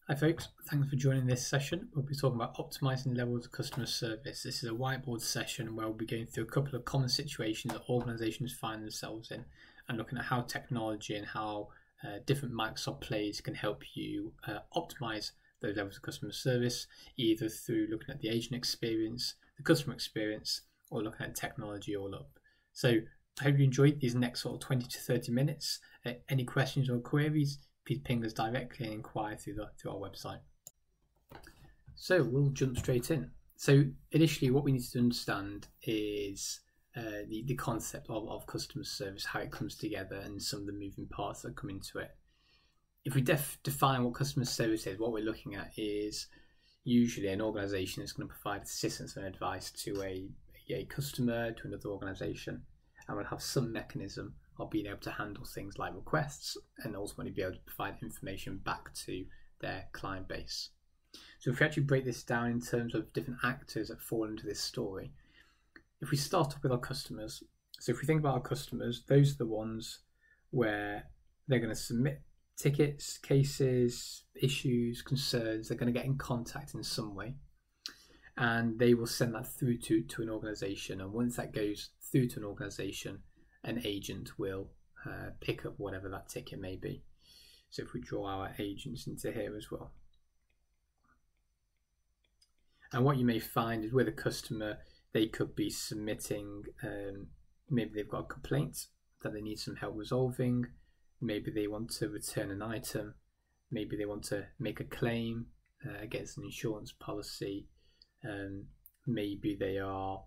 Hi folks, thanks for joining this session. We'll be talking about optimizing levels of customer service. This is a whiteboard session where we'll be going through a couple of common situations that organizations find themselves in and looking at how technology and how different Microsoft plays can help you optimize those levels of customer service, either through looking at the agent experience, the customer experience, or looking at technology all up. So I hope you enjoyed these next sort of 20 to 30 minutes. Any questions or queries, please ping us directly and inquire through our website. So we'll jump straight in. So initially what we need to understand is the concept of customer service, how it comes together and some of the moving parts that come into it. If we define what customer service is, what we're looking at is usually an organization is going to provide assistance and advice to a customer, to another organization, and will have some mechanism of being able to handle things like requests and ultimately be able to provide information back to their client base. So if we actually break this down in terms of different actors that fall into this story, if we start off with our customers, so if we think about our customers, those are the ones where they're going to submit tickets, cases, issues, concerns. They're going to get in contact in some way, and they will send that through to an organization. And once that goes through to an organization, an agent will pick up whatever that ticket may be. So if we draw our agents into here as well. And what you may find is with a customer, they could be submitting, maybe they've got a complaint that they need some help resolving. Maybe they want to return an item. Maybe they want to make a claim against an insurance policy. Maybe they are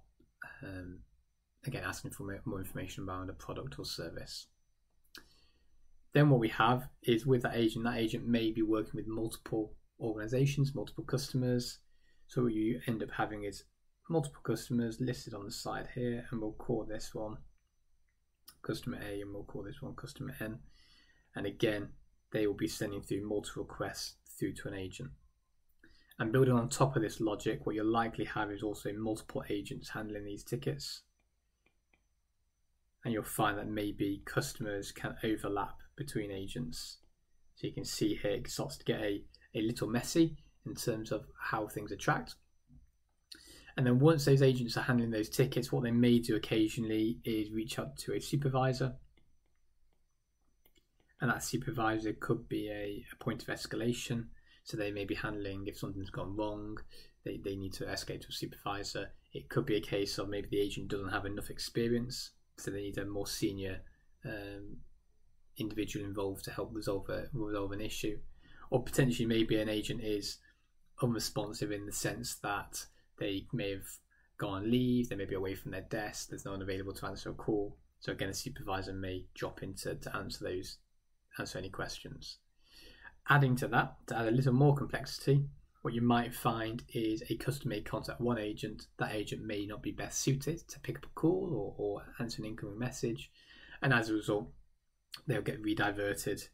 again asking for more information around a product or service. Then what we have is with that agent may be working with multiple organizations, multiple customers. So what you end up having is multiple customers listed on the side here, and we'll call this one customer A and we'll call this one customer N. And again, they will be sending through multiple requests through to an agent. And building on top of this logic, what you'll likely have is also multiple agents handling these tickets. And you'll find that maybe customers can overlap between agents. So you can see here it starts to get a little messy in terms of how things are tracked. And then once those agents are handling those tickets, what they may do occasionally is reach out to a supervisor. And that supervisor could be a point of escalation. So they may be handling if something's gone wrong, they need to escalate to a supervisor. It could be a case of maybe the agent doesn't have enough experience, so they need a more senior individual involved to help resolve an issue. Or potentially maybe an agent is unresponsive in the sense that they may have gone on leave, they may be away from their desk, there's no one available to answer a call. So again, a supervisor may drop in to answer any questions. Adding to that, to add a little more complexity, what you might find is a customer may contact one agent. That agent may not be best suited to pick up a call or answer an incoming message, and as a result, they'll get rediverted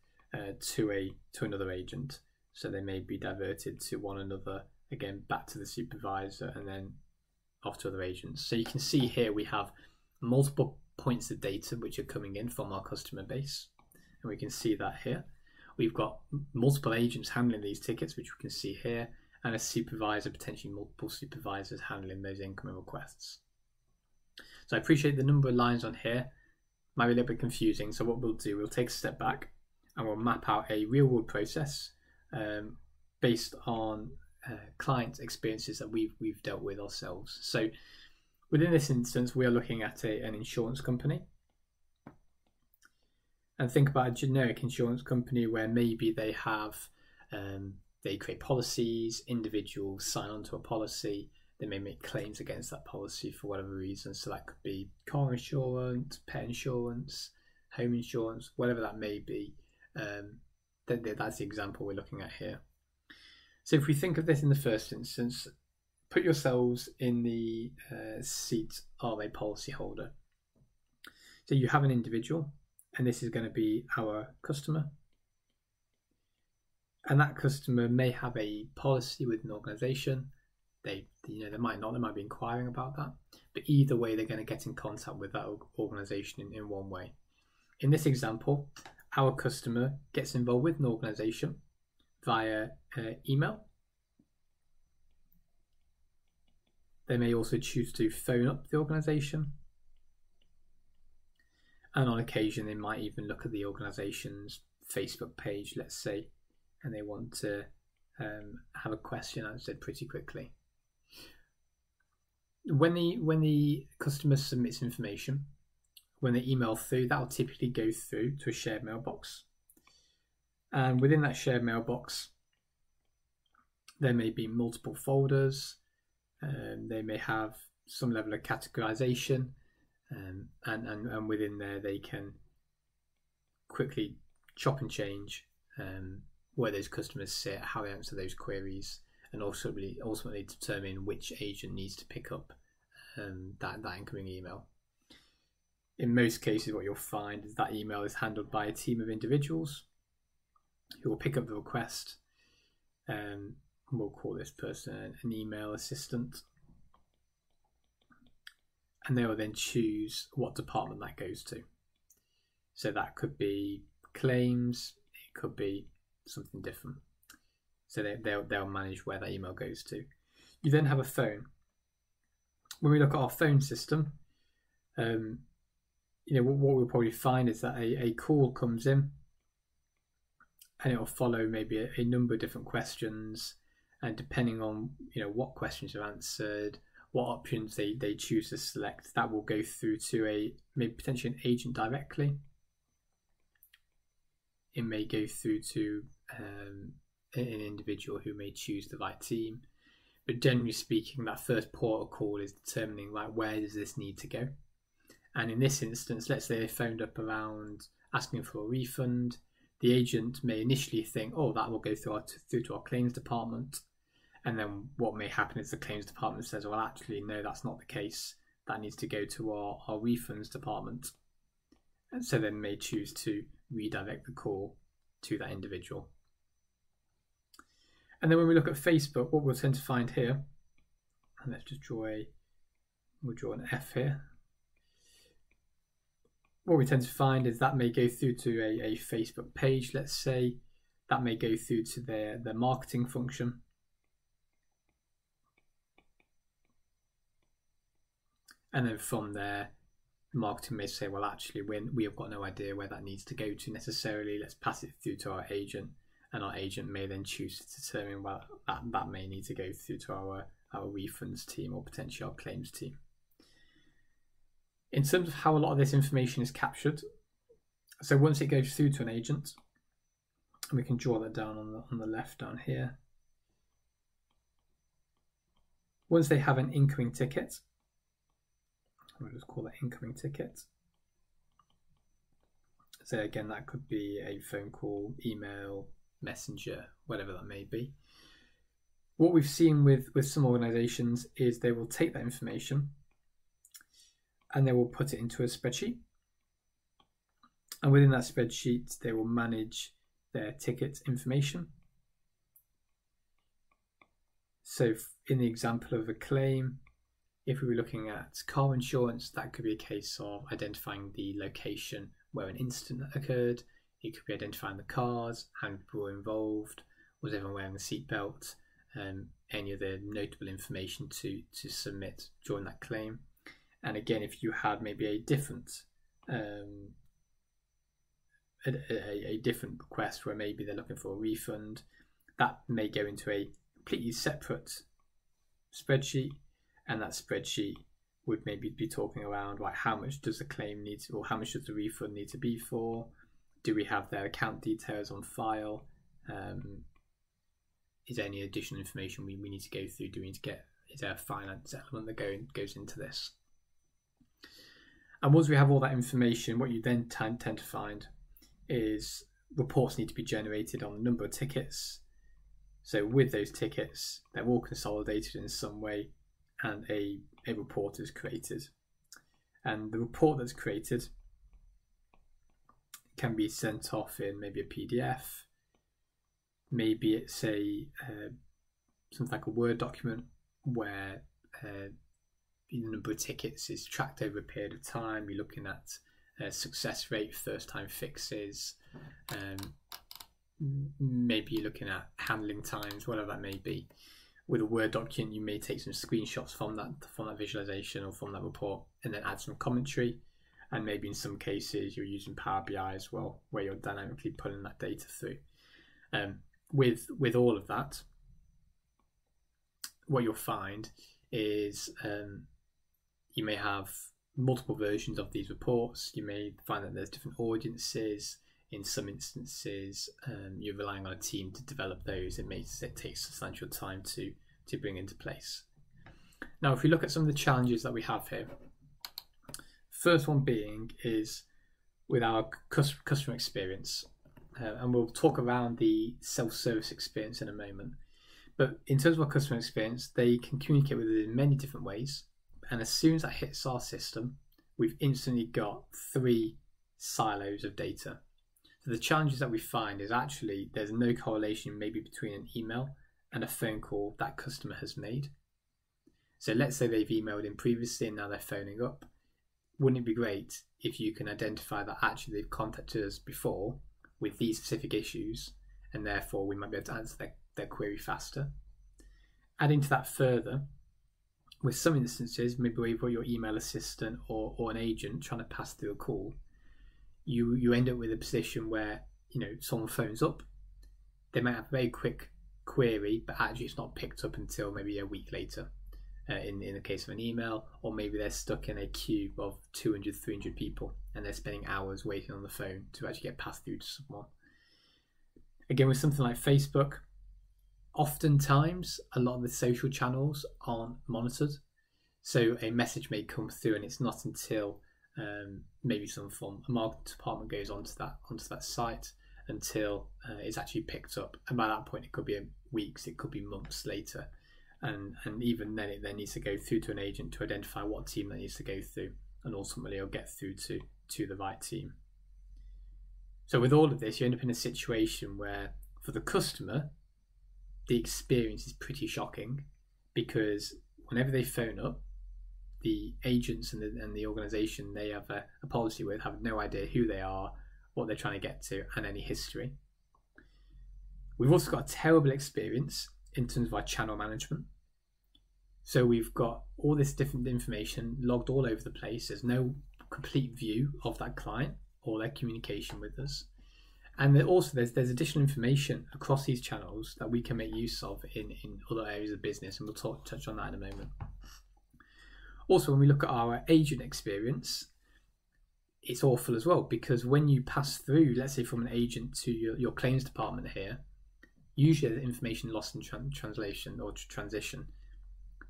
to another agent. So they may be diverted to one another, again back to the supervisor, and then off to other agents. So you can see here we have multiple points of data which are coming in from our customer base, and we can see that here. We've got multiple agents handling these tickets, which we can see here, and a supervisor, potentially multiple supervisors handling those incoming requests. So I appreciate the number of lines on here might be a little bit confusing. So what we'll do, we'll take a step back and we'll map out a real world process based on client experiences that we've dealt with ourselves. So within this instance, we are looking at an insurance company. And think about a generic insurance company where maybe they have, they create policies, individuals sign on to a policy, they may make claims against that policy for whatever reason. So that could be car insurance, pet insurance, home insurance, whatever that may be. That's the example we're looking at here. So if we think of this in the first instance, put yourselves in the seat of a policyholder. So you have an individual, and this is going to be our customer. And that customer may have a policy with an organization. They might be inquiring about that. But either way, they're going to get in contact with that organization in one way. In this example, our customer gets involved with an organization via email. They may also choose to phone up the organisation. And on occasion, they might even look at the organisation's Facebook page, let's say, and they want to have a question answered pretty quickly. When the customer submits information, when they email through, that will typically go through to a shared mailbox. And within that shared mailbox, there may be multiple folders. They may have some level of categorization, and within there they can quickly chop and change where those customers sit, how they answer those queries, and ultimately determine which agent needs to pick up that incoming email. In most cases, what you'll find is that email is handled by a team of individuals who will pick up the request. We'll call this person an email assistant, and they will then choose what department that goes to. So that could be claims, it could be something different. So they'll manage where that email goes to. You then have a phone. When we look at our phone system, what we'll probably find is that a call comes in, and it will follow maybe a number of different questions, and depending on what questions are answered, what options they choose to select, that will go through to maybe potentially an agent directly. It may go through to an individual who may choose the right team, but generally speaking, that first port of call is determining where does this need to go. And in this instance, let's say they phoned up around asking for a refund. The agent may initially think, oh, that will go through to our claims department. And then what may happen is the claims department says, well, actually, no, that's not the case. That needs to go to our refunds department. And so then may choose to redirect the call to that individual. And then when we look at Facebook, what we'll tend to find here, and let's just we'll draw an F here. What we tend to find is that may go through to a Facebook page, let's say. That may go through to their marketing function. And then from there, marketing may say, well, actually, we have got no idea where that needs to go to necessarily. Let's pass it through to our agent. And our agent may then choose to determine, well, that may need to go through to our refunds team or potentially our claims team. In terms of how a lot of this information is captured, so once it goes through to an agent, and we can draw that down on the left down here. Once they have an incoming ticket, we'll just call that incoming ticket. So again, that could be a phone call, email, messenger, whatever that may be. What we've seen with some organizations is they will take that information and they will put it into a spreadsheet. And within that spreadsheet, they will manage their ticket information. So in the example of a claim, if we were looking at car insurance, that could be a case of identifying the location where an incident occurred. It could be identifying the cars, how many people were involved, was everyone wearing a seatbelt, any other notable information to submit during that claim. And again, if you had maybe a different request where maybe they're looking for a refund, that may go into a completely separate spreadsheet, and that spreadsheet would maybe be talking around how much does the claim need to, or how much does the refund need to be for? Do we have their account details on file? Is there any additional information we need to go through? Do we need to get, is there a finance element that goes into this? And once we have all that information, what you then tend to find is reports need to be generated on the number of tickets. So with those tickets, they're all consolidated in some way, and a report is created. And the report that's created can be sent off in maybe a PDF. Maybe it's something like a Word document where the number of tickets is tracked over a period of time. You're looking at success rate, first time fixes, maybe you're looking at handling times, whatever that may be. With a Word document, you may take some screenshots from that visualization or from that report, and then add some commentary. And maybe in some cases you're using Power BI as well, where you're dynamically pulling that data through. With all of that, what you'll find is you may have multiple versions of these reports. You may find that there's different audiences. In some instances, you're relying on a team to develop those. It takes substantial time to bring into place. Now, if we look at some of the challenges that we have here, first one being is with our customer experience, and we'll talk around the self-service experience in a moment. But in terms of our customer experience, they can communicate with us in many different ways. And as soon as that hits our system, we've instantly got 3 silos of data. So the challenges that we find is actually there's no correlation maybe between an email and a phone call that customer has made. So let's say they've emailed in previously and now they're phoning up. Wouldn't it be great if you can identify that actually they've contacted us before with these specific issues, and therefore we might be able to answer their query faster? Adding to that further, with some instances, maybe where you've got your email assistant or an agent trying to pass through a call, you end up with a position where someone phones up, they might have a very quick query, but actually it's not picked up until maybe a week later. In the case of an email, or maybe they're stuck in a queue of 200, 300 people and they're spending hours waiting on the phone to actually get passed through to someone. Again, with something like Facebook, oftentimes a lot of the social channels aren't monitored. So a message may come through and it's not until maybe some form a marketing department goes onto that site until it's actually picked up. And by that point, it could be weeks, it could be months later. And even then, it then needs to go through to an agent to identify what team that needs to go through, and ultimately it'll get through to the right team. So with all of this, you end up in a situation where for the customer, the experience is pretty shocking, because whenever they phone up, the agents and the organisation they have a policy with have no idea who they are, what they're trying to get to, and any history. We've also got a terrible experience in terms of our channel management. So we've got all this different information logged all over the place. There's no complete view of that client or their communication with us. And there's additional information across these channels that we can make use of in other areas of business, and we'll touch on that in a moment. Also, when we look at our agent experience, it's awful as well, because when you pass through, let's say from an agent to your claims department here, usually there's information lost in translation or transition.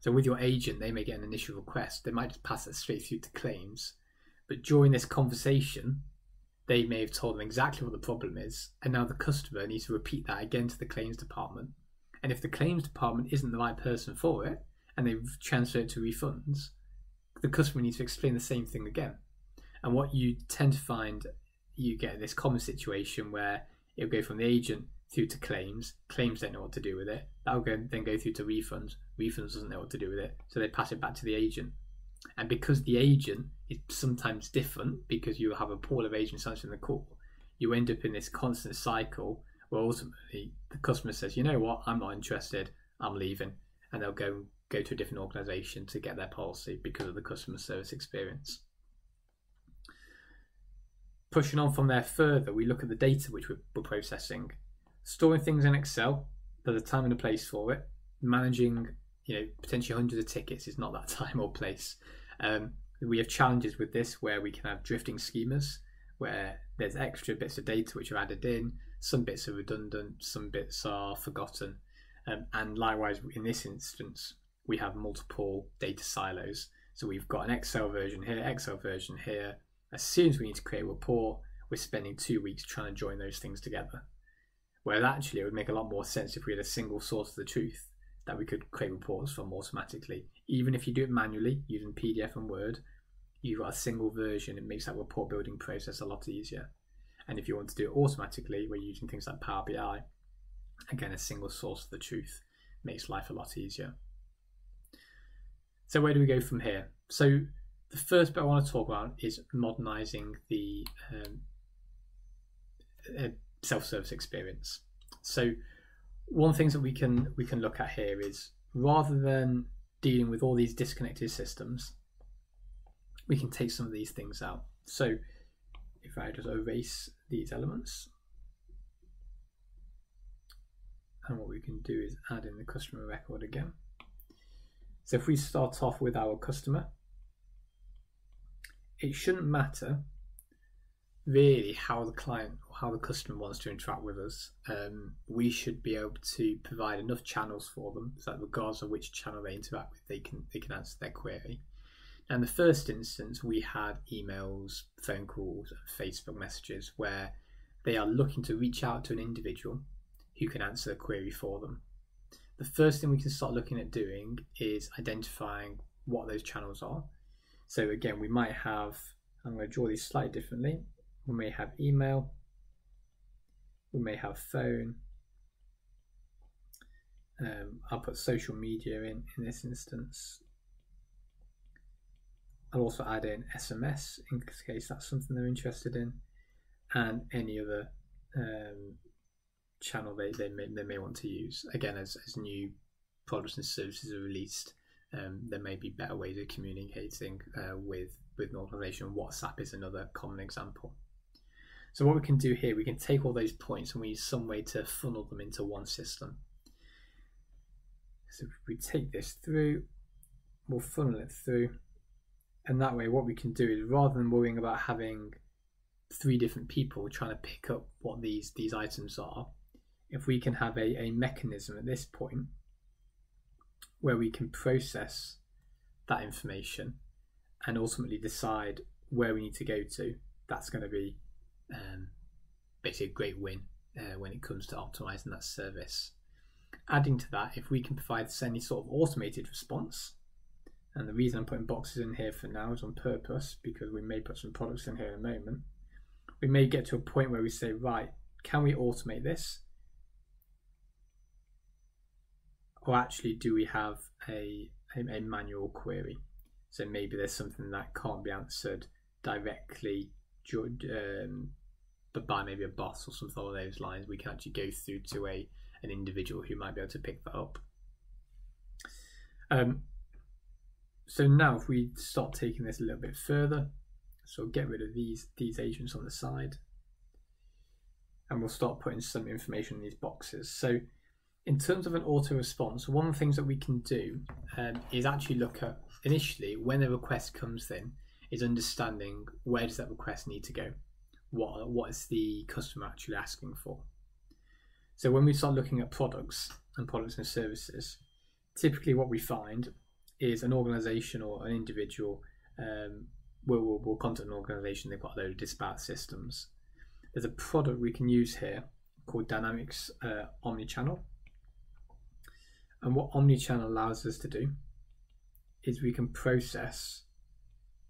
So with your agent, they may get an initial request. They might just pass it straight through to claims. But during this conversation, they may have told them exactly what the problem is. And now the customer needs to repeat that again to the claims department. And if the claims department isn't the right person for it, and they've transferred it to refunds, the customer needs to explain the same thing again. And what you tend to find, you get this common situation where it'll go from the agent through to claims. Claims don't know what to do with it. That'll then go through to refunds. Refunds doesn't know what to do with it, so they pass it back to the agent. And because the agent is sometimes different, because you have a pool of agents answering the call, you end up in this constant cycle where ultimately the customer says, you know what, I'm not interested, I'm leaving, and they'll go to a different organisation to get their policy because of the customer service experience. Pushing on from there further, we look at the data which we're processing. Storing things in Excel, there's a time and a place for it. Managing, potentially hundreds of tickets is not that time or place. We have challenges with this where we can have drifting schemas, where there's extra bits of data which are added in. Some bits are redundant, some bits are forgotten. And likewise, in this instance, we have multiple data silos. So we've got an Excel version here, Excel version here. As soon as we need to create a report, we're spending 2 weeks trying to join those things together. Whereas actually it would make a lot more sense if we had a single source of the truth that we could create reports from automatically. Even if you do it manually using PDF and Word, you've got a single version. It makes that report building process a lot easier. And if you want to do it automatically, we're using things like Power BI. Again, a single source of the truth makes life a lot easier. So where do we go from here? So the first bit I want to talk about is modernising the self-service experience. So one thing that we can look at here is, rather than dealing with all these disconnected systems, we can take some of these things out. So if I just erase these elements, and what we can do is add in the customer record again. So if we start off with our customer, it shouldn't matter really how the client or how the customer wants to interact with us. We should be able to provide enough channels for them so that regardless of which channel they interact with, they can answer their query. Now, in the first instance, we had emails, phone calls, and Facebook messages where they are looking to reach out to an individual who can answer a query for them. The first thing we can start looking at doing is identifying what those channels are. So again, we might have, I'm going to draw these slightly differently. We may have email, we may have phone. I'll put social media in this instance. I'll also add in SMS in case that's something they're interested in, and any other channel they may want to use. Again, as new products and services are released, there may be better ways of communicating with an organisation. WhatsApp is another common example. So what we can do here, we can take all those points and we use some way to funnel them into one system. So if we take this through, we'll funnel it through, and that way what we can do is, rather than worrying about having 3 different people trying to pick up what these items are, if we can have a mechanism at this point where we can process that information and ultimately decide where we need to go to, that's going to be basically a great win when it comes to optimizing that service. Adding to that, if we can provide any sort of automated response, and the reason I'm putting boxes in here for now is on purpose, because we may put some products in here in a moment, we may get to a point where we say, right, can we automate this? Or actually, do we have a manual query? So maybe there's something that can't be answered directly, but by maybe a bot or something along those lines. We can actually go through to an individual who might be able to pick that up. So now if we start taking this a little bit further, so get rid of these agents on the side, and we'll start putting some information in these boxes. So in terms of an auto response, one of the things that we can do is actually look at, initially, when a request comes in, is understanding where does that request need to go? What is the customer actually asking for? So when we start looking at products and services, typically what we find is an organization or an individual will contact an organization. They've got a load of disparate systems. There's a product we can use here called Dynamics Omnichannel. And what Omnichannel allows us to do is we can process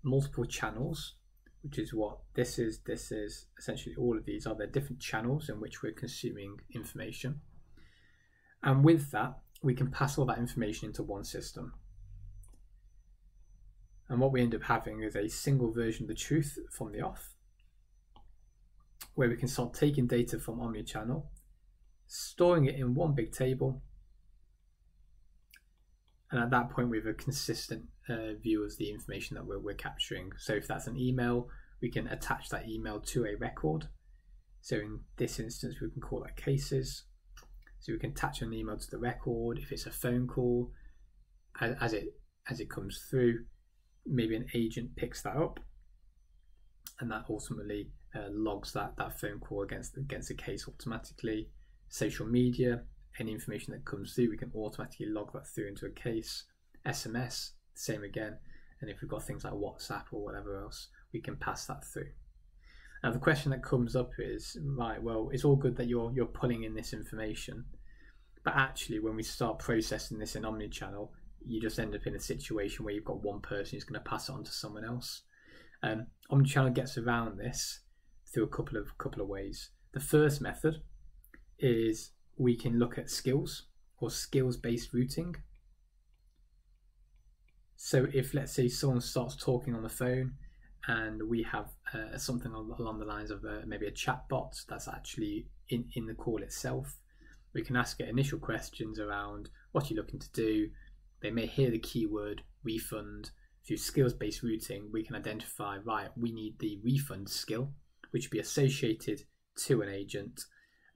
multiple channels, which is what this is. This is essentially all of these are the different channels in which we're consuming information. And with that, we can pass all that information into one system. And what we end up having is a single version of the truth from the off, where we can start taking data from Omnichannel, storing it in one big table, and at that point we have a consistent view of the information that we're capturing. So if that's an email, we can attach that email to a record. So in this instance, we can call that cases. So we can attach an email to the record. If it's a phone call, as it comes through, maybe an agent picks that up, and that ultimately logs that phone call against the case automatically. Social media, any information that comes through, we can automatically log that through into a case. SMS, same again. And if we've got things like WhatsApp or whatever else, we can pass that through. Now the question that comes up is, right, well, it's all good that you're pulling in this information, but actually when we start processing this in Omnichannel, you just end up in a situation where you've got one person who's going to pass it on to someone else. Omnichannel gets around this through a couple of ways. The first method is we can look at skills or skills-based routing. So if, let's say, someone starts talking on the phone and we have something along the lines of maybe a chat bot that's actually in the call itself. We can ask it initial questions around what you're looking to do. They may hear the keyword refund. Through skills-based routing, we can identify, right, we need the refund skill, which would be associated to an agent.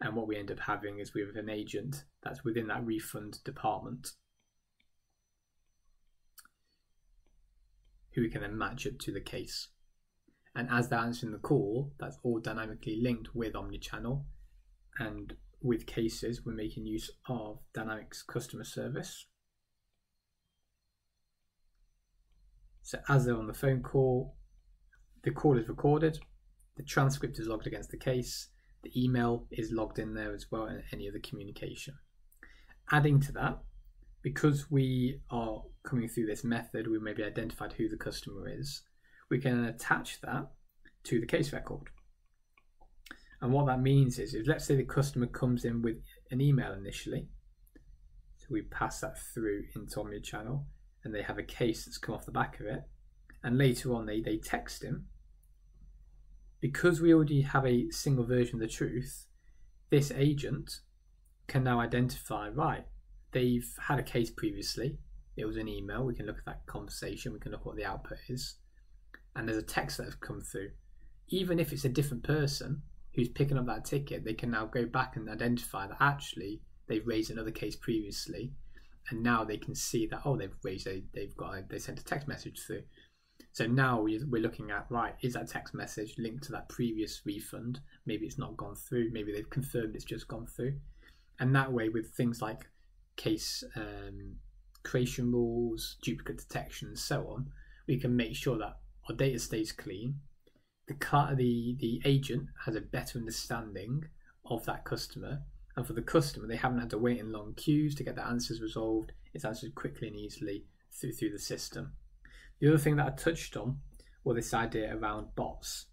And what we end up having is we have an agent that's within that refund department who we can then match up to the case. And as they're answering the call, that's all dynamically linked with Omnichannel. And with cases, we're making use of Dynamics customer service. So as they're on the phone call, the call is recorded, the transcript is logged against the case, the email is logged in there as well, and any other communication. Adding to that, because we are coming through this method, we maybe identified who the customer is, we can attach that to the case record. And what that means is let's say the customer comes in with an email initially, so we pass that through into Omnichannel, and they have a case that's come off the back of it, and later on they text him. Because we already have a single version of the truth, this agent can now identify, right, they've had a case previously, it was an email, we can look at that conversation, we can look at what the output is, and there's a text that has come through. Even if it's a different person who's picking up that ticket, they can now go back and identify that actually they've raised another case previously, and now they can see that, oh, they sent a text message through. So now we're looking at, right, is that text message linked to that previous refund? Maybe it's not gone through, maybe they've confirmed it's just gone through. And that way, with things like case creation rules, duplicate detection, and so on, we can make sure that our data stays clean. The agent has a better understanding of that customer, and for the customer, they haven't had to wait in long queues to get their answers resolved. It's answered quickly and easily through the system. The other thing that I touched on was this idea around bots.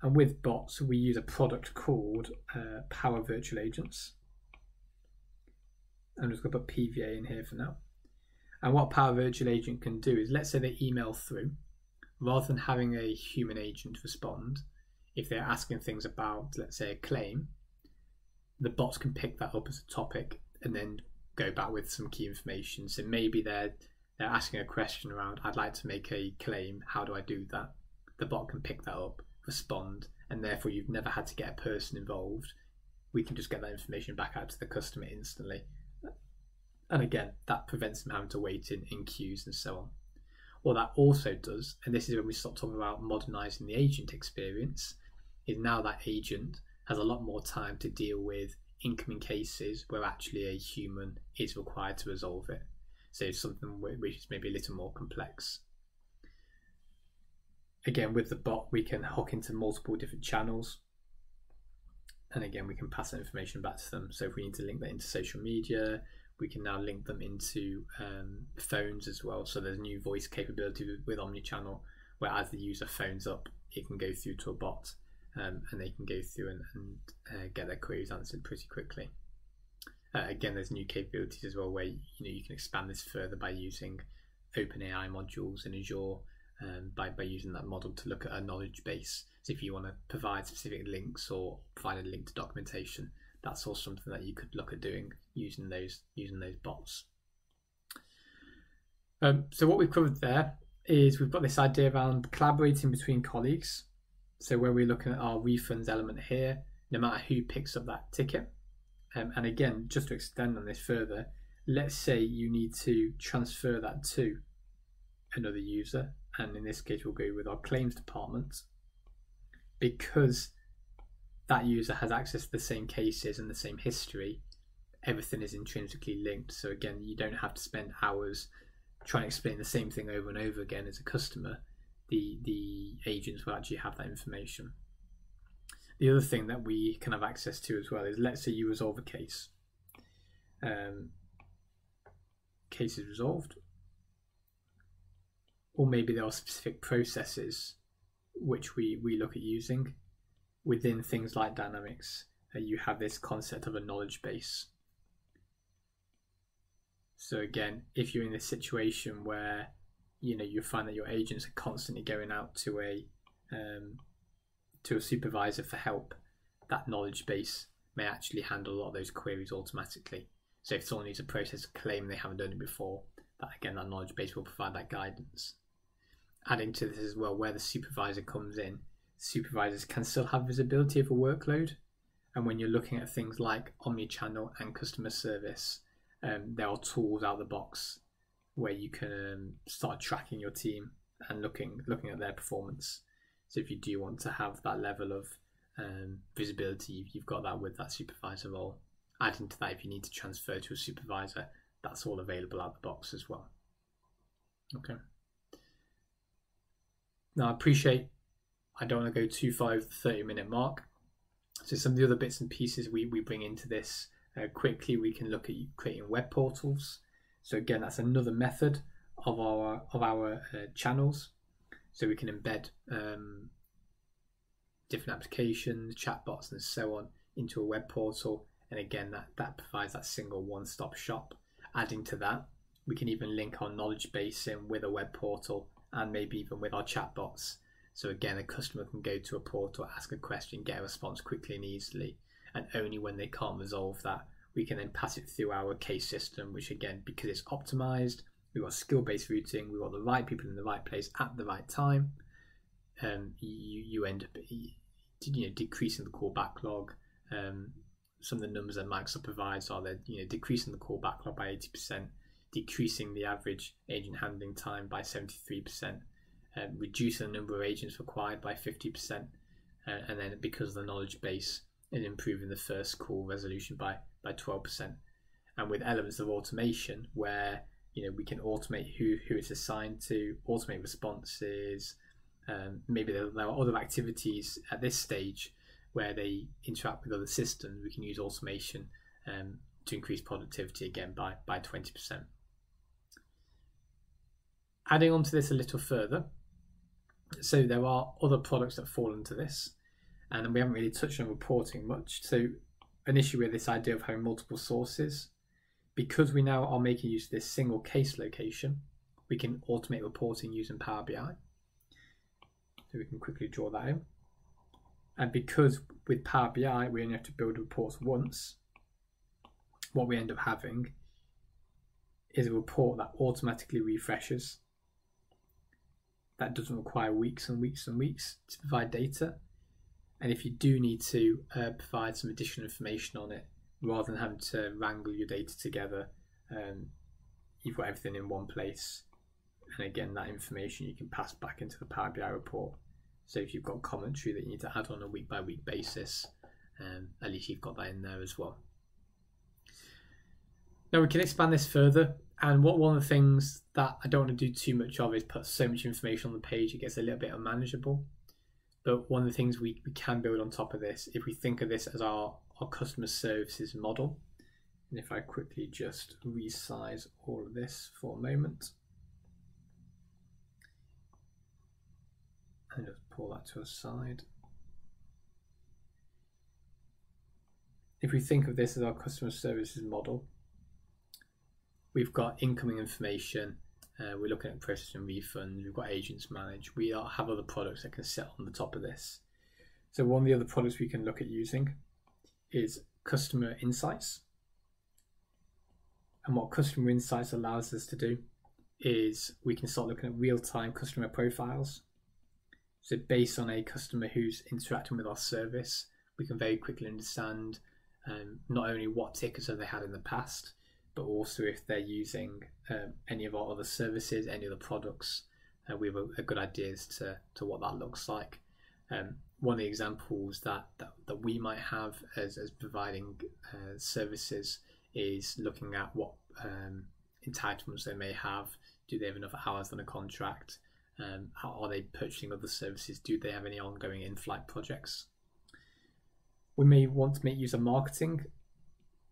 And with bots, we use a product called Power Virtual Agents. I'm just going to put PVA in here for now. And what Power Virtual Agent can do is, let's say they email through, rather than having a human agent respond, if they're asking things about, let's say, a claim, the bots can pick that up as a topic and then go back with some key information. So maybe they're asking a question around, I'd like to make a claim, how do I do that? The bot can pick that up, respond, and therefore you've never had to get a person involved. We can just get that information back out to the customer instantly. And again, that prevents them having to wait in queues and so on. What that also does, and this is when we start talking about modernising the agent experience, is now that agent has a lot more time to deal with incoming cases where actually a human is required to resolve it. So it's something which is maybe a little more complex. Again, with the bot, we can hook into multiple different channels. And again, we can pass that information back to them. So if we need to link that into social media, we can now link them into phones as well. So there's new voice capability with Omnichannel, where as the user phones up, it can go through to a bot, and they can go through and get their queries answered pretty quickly. Again, there's new capabilities as well, where you can expand this further by using OpenAI modules in Azure, by using that model to look at a knowledge base. So if you want to provide specific links or provide a link to documentation, that's also something that you could look at doing using those bots. So what we've covered there is we've got this idea around collaborating between colleagues. So where we're looking at our refunds element here, no matter who picks up that ticket. And again, just to extend on this further, let's say you need to transfer that to another user, and in this case we'll go with our claims department, because that user has access to the same cases and the same history. Everything is intrinsically linked, so again, you don't have to spend hours trying to explain the same thing over and over again as a customer. The agents will actually have that information. The other thing that we can have access to as well is, let's say you resolve a case. Case is resolved, or maybe there are specific processes which we look at using. Within things like Dynamics, you have this concept of a knowledge base. So again, if you're in this situation where you find that your agents are constantly going out to a supervisor for help, that knowledge base may actually handle a lot of those queries automatically. So if someone needs to process a claim they haven't done it before, that again, that knowledge base will provide that guidance. Adding to this as well, where the supervisor comes in, supervisors can still have visibility of a workload. And when you're looking at things like omnichannel and customer service, there are tools out of the box where you can start tracking your team and looking at their performance. So if you do want to have that level of visibility, you've got that with that supervisor role. Adding to that, if you need to transfer to a supervisor, that's all available out of the box as well. Okay. Now I appreciate I don't want to go too far over the 30-minute mark. So some of the other bits and pieces we bring into this quickly, we can look at creating web portals. So again, that's another method of our channels. So we can embed different applications, chatbots, and so on into a web portal. And again, that provides that single one-stop shop. Adding to that, we can even link our knowledge base in with a web portal and maybe even with our chatbots. So again, a customer can go to a portal, ask a question, get a response quickly and easily. And only when they can't resolve that, we can then pass it through our case system, which again, because it's optimized, we've got skill-based routing, we've got the right people in the right place at the right time. You end up decreasing the call backlog. Some of the numbers that Microsoft provides are that decreasing the call backlog by 80%, decreasing the average agent handling time by 73%, reducing the number of agents required by 50%, and then because of the knowledge base, and improving the first call resolution by 12%. And with elements of automation where we can automate who it's assigned to, automate responses. Maybe there are other activities at this stage where they interact with other systems. We can use automation to increase productivity again by 20%. Adding on to this a little further, so there are other products that fall into this, and we haven't really touched on reporting much. So initially with this idea of having multiple sources, because we now are making use of this single case location, we can automate reporting using Power BI. So we can quickly draw that in. And because with Power BI, we only have to build reports once, what we end up having is a report that automatically refreshes. That doesn't require weeks and weeks and weeks to provide data. And if you do need to provide some additional information on it, rather than having to wrangle your data together, you've got everything in one place. And again, that information you can pass back into the Power BI report. So if you've got commentary that you need to add on a week-by-week basis, at least you've got that in there as well. Now we can expand this further, and one of the things that I don't want to do too much of is put so much information on the page it gets a little bit unmanageable. But one of the things we can build on top of this, if we think of this as our customer services model, and if I quickly just resize all of this for a moment, and just pull that to a side. If we think of this as our customer services model, we've got incoming information, we're looking at processing refunds, we've got agents managed, we have other products that can sit on the top of this. So one of the other products we can look at using is customer insights. And what customer insights allows us to do is we can start looking at real-time customer profiles. So based on a customer who's interacting with our service, we can very quickly understand not only what tickets have they had in the past, but also if they're using any of our other services, any other products. We have a good idea as to what that looks like. One of the examples that we might have as providing services is looking at what entitlements they may have. Do they have enough hours on a contract? How are they purchasing other services? Do they have any ongoing in-flight projects? We may want to make use of marketing.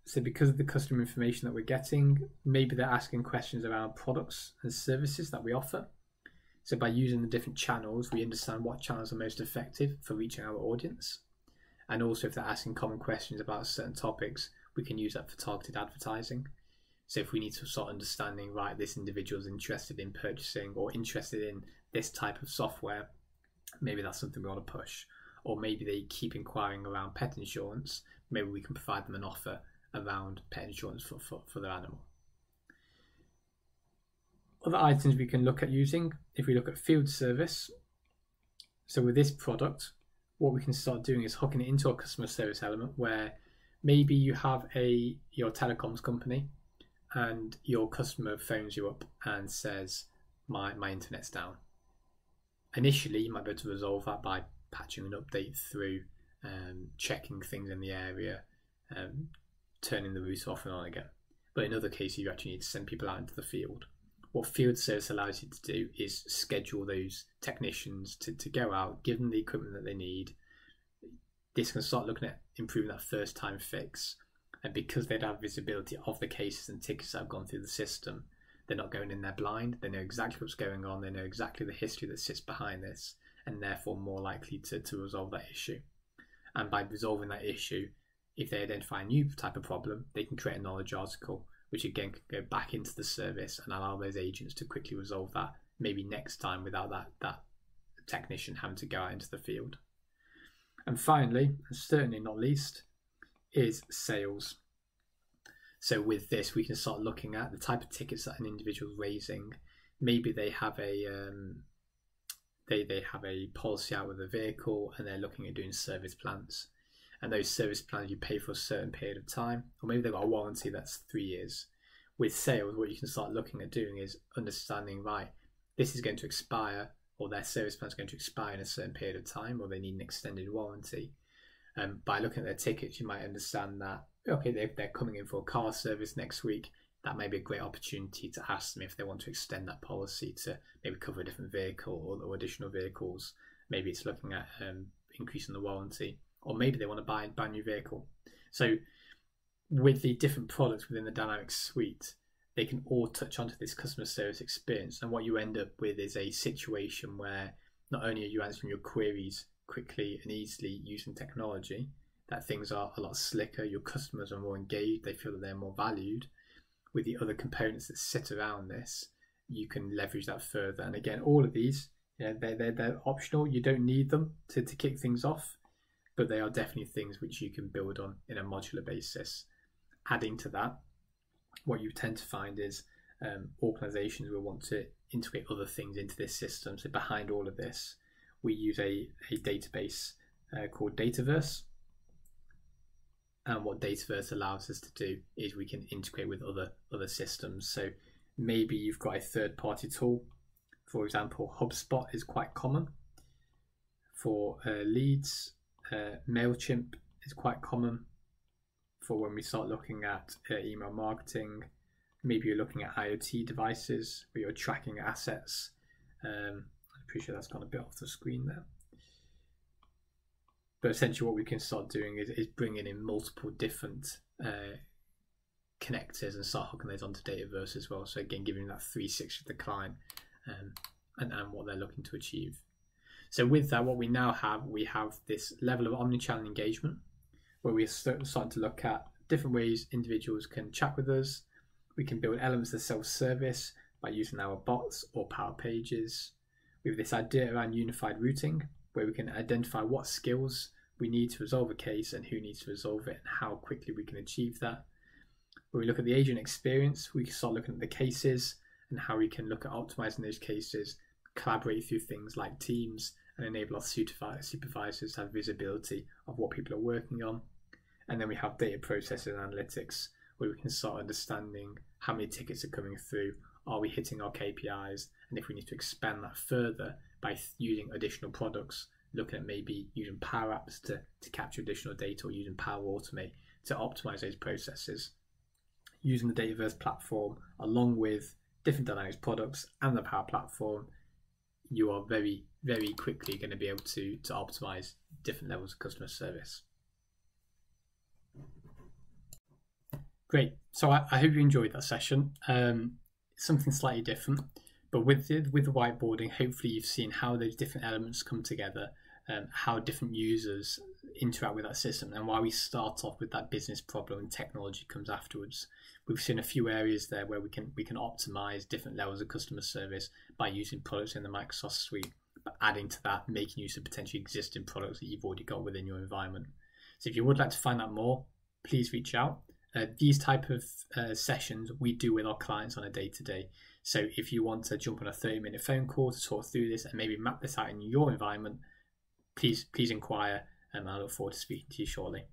So because of the customer information that we're getting, maybe they're asking questions around products and services that we offer. So by using the different channels, we understand what channels are most effective for reaching our audience. And also if they're asking common questions about certain topics, we can use that for targeted advertising. So if we need to start understanding, right, this individual is interested in purchasing or interested in this type of software, maybe that's something we want to push. or maybe they keep inquiring around pet insurance. Maybe we can provide them an offer around pet insurance for their animal. Other items we can look at using, if we look at field service, so with this product, what we can start doing is hooking it into a customer service element where maybe you have your telecoms company and your customer phones you up and says, my internet's down. Initially, you might be able to resolve that by patching an update through, checking things in the area, turning the router off and on again. But in other cases, you actually need to send people out into the field. What field service allows you to do is schedule those technicians to go out, give them the equipment that they need. This can start looking at improving that first time fix. And because they'd have visibility of the cases and tickets that have gone through the system, they're not going in there blind. They know exactly what's going on. They know exactly the history that sits behind this, and therefore more likely to resolve that issue. And by resolving that issue, if they identify a new type of problem, they can create a knowledge article, which again can go back into the service and allow those agents to quickly resolve that, maybe next time without that technician having to go out into the field. And finally, and certainly not least, is sales. So with this, we can start looking at the type of tickets that an individual is raising. Maybe they have a they have a policy out with a vehicle and they're looking at doing service plans. And those service plans you pay for a certain period of time, or maybe they've got a warranty that's 3 years. With sales, what you can start looking at doing is understanding, right, this is going to expire, or their service plan is going to expire in a certain period of time, or they need an extended warranty. By looking at their tickets, you might understand that, okay, they're coming in for a car service next week. That may be a great opportunity to ask them if they want to extend that policy to maybe cover a different vehicle or additional vehicles. Maybe it's looking at increasing the warranty, or maybe they want to buy a brand new vehicle. So with the different products within the Dynamics suite, they can all touch onto this customer service experience. And what you end up with is a situation where not only are you answering your queries quickly and easily using technology, that things are a lot slicker, your customers are more engaged, they feel that they're more valued. With the other components that sit around this, you can leverage that further. And again, all of these, they're optional. You don't need them to kick things off, but they are definitely things which you can build on in a modular basis. Adding to that, what you tend to find is organizations will want to integrate other things into this system. So behind all of this, we use a database called Dataverse. And what Dataverse allows us to do is we can integrate with other systems. So maybe you've got a third-party tool. For example, HubSpot is quite common. For leads, MailChimp is quite common. For when we start looking at email marketing, maybe you're looking at IoT devices where you're tracking assets. I appreciate that's gone a bit off the screen there. But essentially what we can start doing is bringing in multiple different connectors and start hooking those onto Dataverse as well. So again, giving that 360 to the client and what they're looking to achieve. So with that, what we now have, we have this level of omnichannel engagement where we're starting to look at different ways individuals can chat with us. We can build elements of self-service by using our bots or Power Pages. We have this idea around unified routing where we can identify what skills we need to resolve a case and who needs to resolve it and how quickly we can achieve that. When we look at the agent experience, we can start looking at the cases and how we can look at optimizing those cases, collaborate through things like Teams, and enable our supervisors to have visibility of what people are working on. And then we have data processing and analytics, where we can start understanding how many tickets are coming through, are we hitting our KPIs, and if we need to expand that further by using additional products, looking at maybe using Power Apps to capture additional data, or using Power Automate to optimize those processes. Using the Dataverse platform along with different Dynamics products and the Power Platform, you are very, very quickly going to be able to optimize different levels of customer service. Great. So I hope you enjoyed that session. Something slightly different, but with the whiteboarding, hopefully you've seen how those different elements come together, how different users interact with that system, and why we start off with that business problem and technology comes afterwards. We've seen a few areas there where we can optimize different levels of customer service by using products in the Microsoft suite. but adding to that, making use of potentially existing products that you've already got within your environment. So if you would like to find out more, please reach out. These type of sessions we do with our clients on a day-to-day. So if you want to jump on a 30-minute phone call to talk through this and maybe map this out in your environment, please inquire, and I look forward to speaking to you shortly.